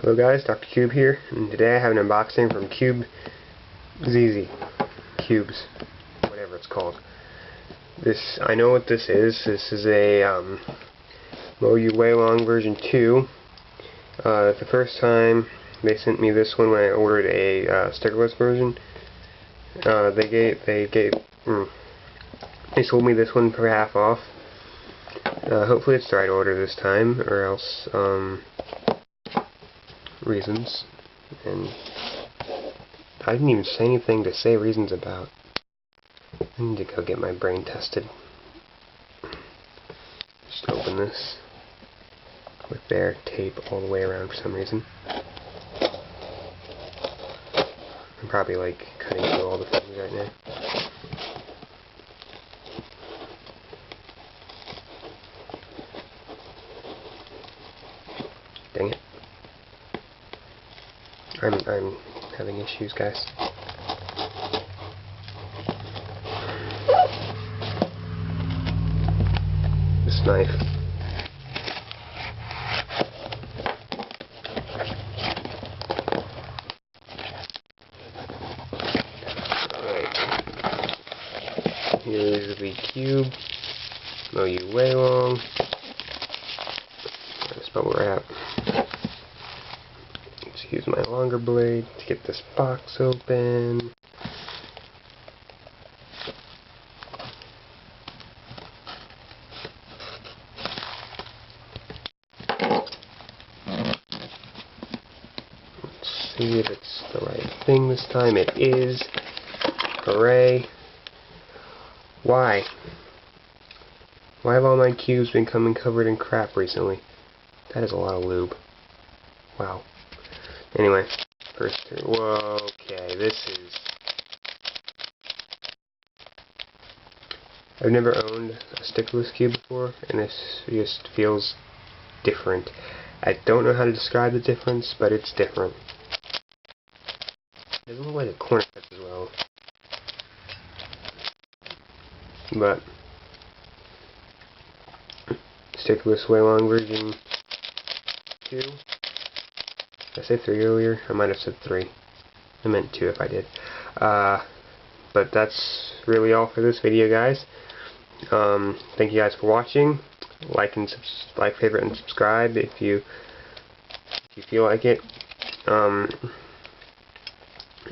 Hello guys, Dr. Cube here, and today I have an unboxing from Cubezz, whatever it's called. I know what this is. This is a Weilong version 2. The first time they sent me this one when I ordered a stickerless version. They sold me this one for half off. Hopefully it's the right order this time, or else reasons, and I didn't even say anything to say reasons about. I need to go get my brain tested. Just open this with their tape all the way around for some reason. I'm probably like cutting through all the things right now. Dang it. I'm having issues, guys. This knife. Alright. Here's the cube. Weilong. That's about where we're at. Let's use my longer blade to get this box open. Let's see if it's the right thing this time. It is. Hooray. Why? Why have all my cubes been coming covered in crap recently? That is a lot of lube. Wow. Anyway, first, whoa, okay, this is... I've never owned a stickerless cube before, and this just feels different. I don't know how to describe the difference, but it's different. It doesn't look like a corner fits as well. But Stickerless Weilong version 2. Did I say 3 earlier? I might have said 3. I meant 2 if I did. But that's really all for this video, guys. Thank you guys for watching. Like, favorite, and subscribe if you feel like it.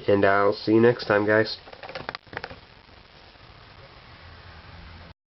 And I'll see you next time, guys.